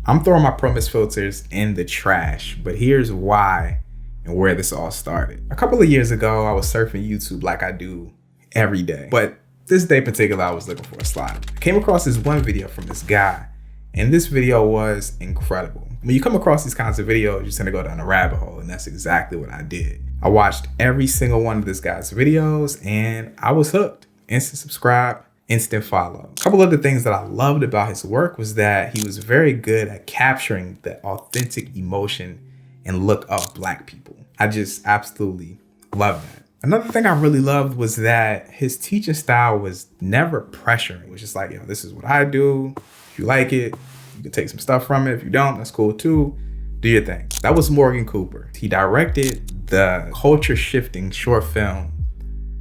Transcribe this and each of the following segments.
I'm throwing my promise filters in the trash, but here's why and where this all started. A couple of years ago, I was surfing YouTube like I do every day, but this day in particular, I was looking for a slide. I came across this one video from this guy, and this video was incredible. When you come across these kinds of videos, you tend to go down a rabbit hole, and that's exactly what I did. I watched every single one of this guy's videos, and I was hooked. Instant subscribe, instant follow. A couple of the things that I loved about his work was that he was very good at capturing the authentic emotion and look of Black people. I just absolutely love that. Another thing I really loved was that his teaching style was never pressuring. It was just like, yo, this is what I do. If you like it, you can take some stuff from it. If you don't, that's cool too. Do your thing. That was Morgan Cooper. He directed the culture shifting short film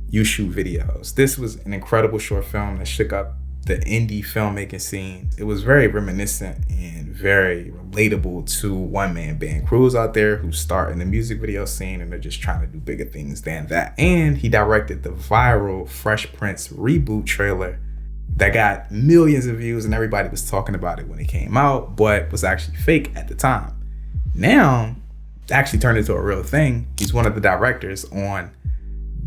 You Shoot Videos. This was an incredible short film that shook up the indie filmmaking scene. It was very reminiscent and very relatable to one-man band crews out there who start in the music video scene and they're just trying to do bigger things than that. And he directed the viral Fresh Prince reboot trailer that got millions of views and everybody was talking about it when it came out, but was actually fake at the time. Now, it actually turned into a real thing. He's one of the directors on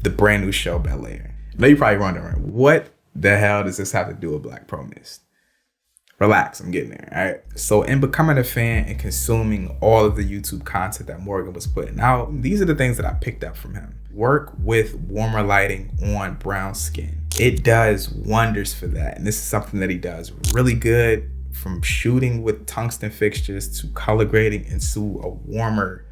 the brand new show Bel Air. I know you're probably wondering, what the hell does this have to do with Black Promist? Relax, I'm getting there, all right? So in becoming a fan and consuming all of the YouTube content that Morgan was putting out, these are the things that I picked up from him. Work with warmer lighting on brown skin. It does wonders for that. And this is something that he does really good, from shooting with tungsten fixtures to color grading into a warmer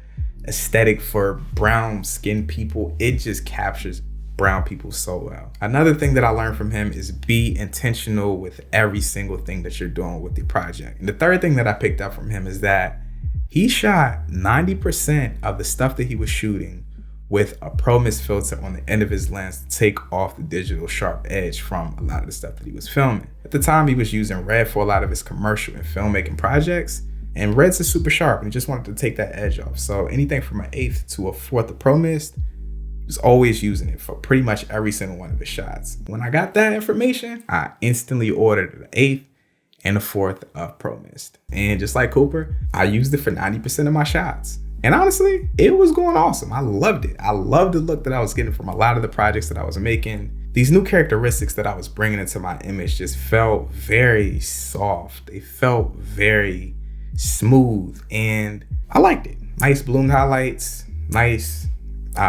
aesthetic for brown skinned people. It just captures brown people so well. Another thing that I learned from him is be intentional with every single thing that you're doing with the project. And the third thing that I picked up from him is that he shot 90% of the stuff that he was shooting with a Pro Mist filter on the end of his lens to take off the digital sharp edge from a lot of the stuff that he was filming. At the time, he was using red for a lot of his commercial and filmmaking projects, and red's is super sharp and he just wanted to take that edge off. So anything from an 1/8 to a 1/4 of Pro Mist, he was always using it for pretty much every single one of his shots. When I got that information, I instantly ordered an 1/8 and a 1/4 of Pro Mist. And just like Cooper, I used it for 90% of my shots. And honestly, it was going awesome. I loved it. I loved the look that I was getting from a lot of the projects that I was making. These new characteristics that I was bringing into my image just felt very soft. They felt very smooth and I liked it. Nice balloon highlights, nice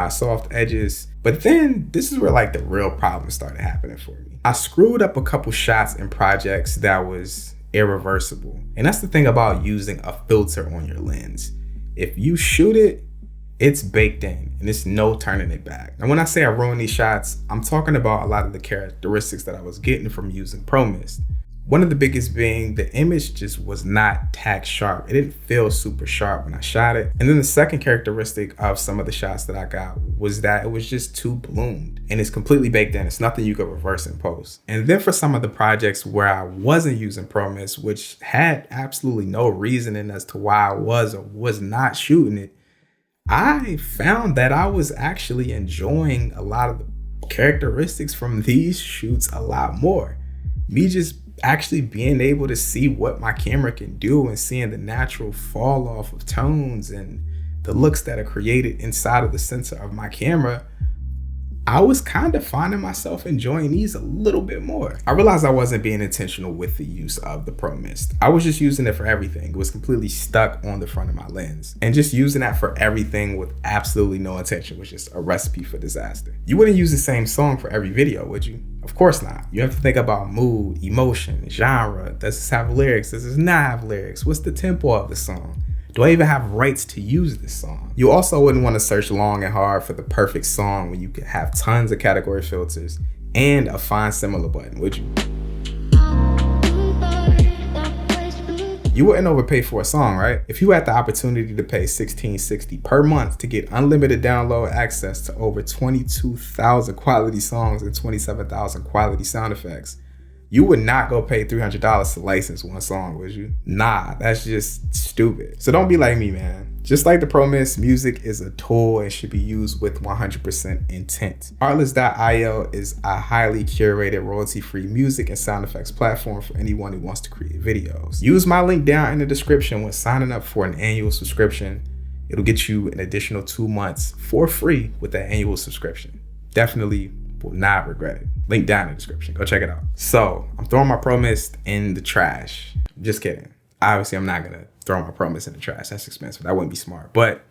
soft edges. But then this is where like the real problem started happening for me. I screwed up a couple shots in projects that was irreversible. And that's the thing about using a filter on your lens. If you shoot it, it's baked in and there's no turning it back. And when I say I ruined these shots, I'm talking about a lot of the characteristics that I was getting from using Pro Mist. One of the biggest being the image just was not tack sharp. It didn't feel super sharp when I shot it. And then the second characteristic of some of the shots that I got was that it was just too ballooned and it's completely baked in. It's nothing you could reverse in post. And then for some of the projects where I wasn't using Pro Mist, which had absolutely no reasoning as to why I was or was not shooting it, I found that I was actually enjoying a lot of the characteristics from these shoots a lot more. Me just actually being able to see what my camera can do and seeing the natural fall off of tones and the looks that are created inside of the sensor of my camera, I was kind of finding myself enjoying these a little bit more. I realized I wasn't being intentional with the use of the Pro Mist. I was just using it for everything. It was completely stuck on the front of my lens. And just using that for everything with absolutely no intention was just a recipe for disaster. You wouldn't use the same song for every video, would you? Of course not. You have to think about mood, emotion, genre. Does this have lyrics? Does this not have lyrics? What's the tempo of the song? Do I even have rights to use this song? You also wouldn't want to search long and hard for the perfect song when you could have tons of category filters and a find similar button, would you? You wouldn't overpay for a song, right? If you had the opportunity to pay $16.60 per month to get unlimited download access to over 22,000 quality songs and 27,000 quality sound effects, you would not go pay $300 to license one song, would you? Nah, that's just stupid. So don't be like me, man. Just like the promise, music is a tool and should be used with 100% intent. Artlist.io is a highly curated, royalty-free music and sound effects platform for anyone who wants to create videos. Use my link down in the description when signing up for an annual subscription. It'll get you an additional 2 months for free with that annual subscription. Definitely will not regret it. Link down in the description. Go check it out. So I'm throwing my promise in the trash. Just kidding. Obviously, I'm not gonna throw my promise in the trash. That's expensive. That wouldn't be smart. But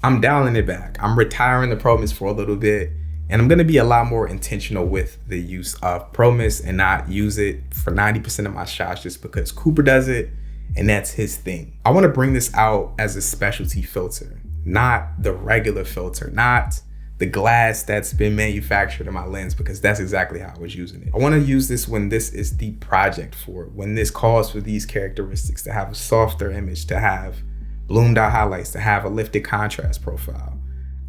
I'm dialing it back. I'm retiring the promise for a little bit, and I'm gonna be a lot more intentional with the use of promise and not use it for 90% of my shots just because Cooper does it and that's his thing. I wanna bring this out as a specialty filter, not the regular filter, not the glass that's been manufactured in my lens, because that's exactly how I was using it. I wanna use this when this is the project for it, when this calls for these characteristics, to have a softer image, to have bloomed out highlights, to have a lifted contrast profile.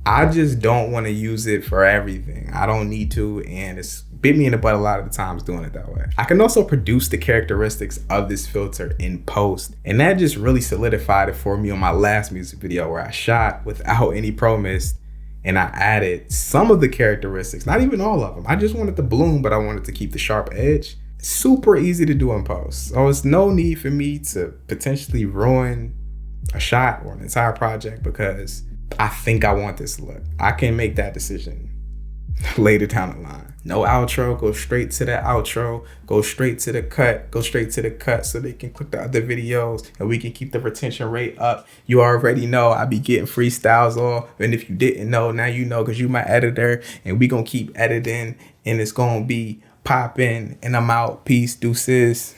I just don't wanna use it for everything. I don't need to, and it's bit me in the butt a lot of the times doing it that way. I can also produce the characteristics of this filter in post, and that just really solidified it for me on my last music video where I shot without any promise, and I added some of the characteristics, not even all of them. I just wanted to bloom, but I wanted to keep the sharp edge. Super easy to do in post. So it's no need for me to potentially ruin a shot or an entire project because I think I want this look. I can make that decision later down the line. No outro, go straight to the outro, go straight to the cut so they can click the other videos and we can keep the retention rate up. You already know I be getting freestyles off, and if you didn't know, now you know because you my editor, and we gonna keep editing and it's gonna be popping, and I'm out. Peace, deuces.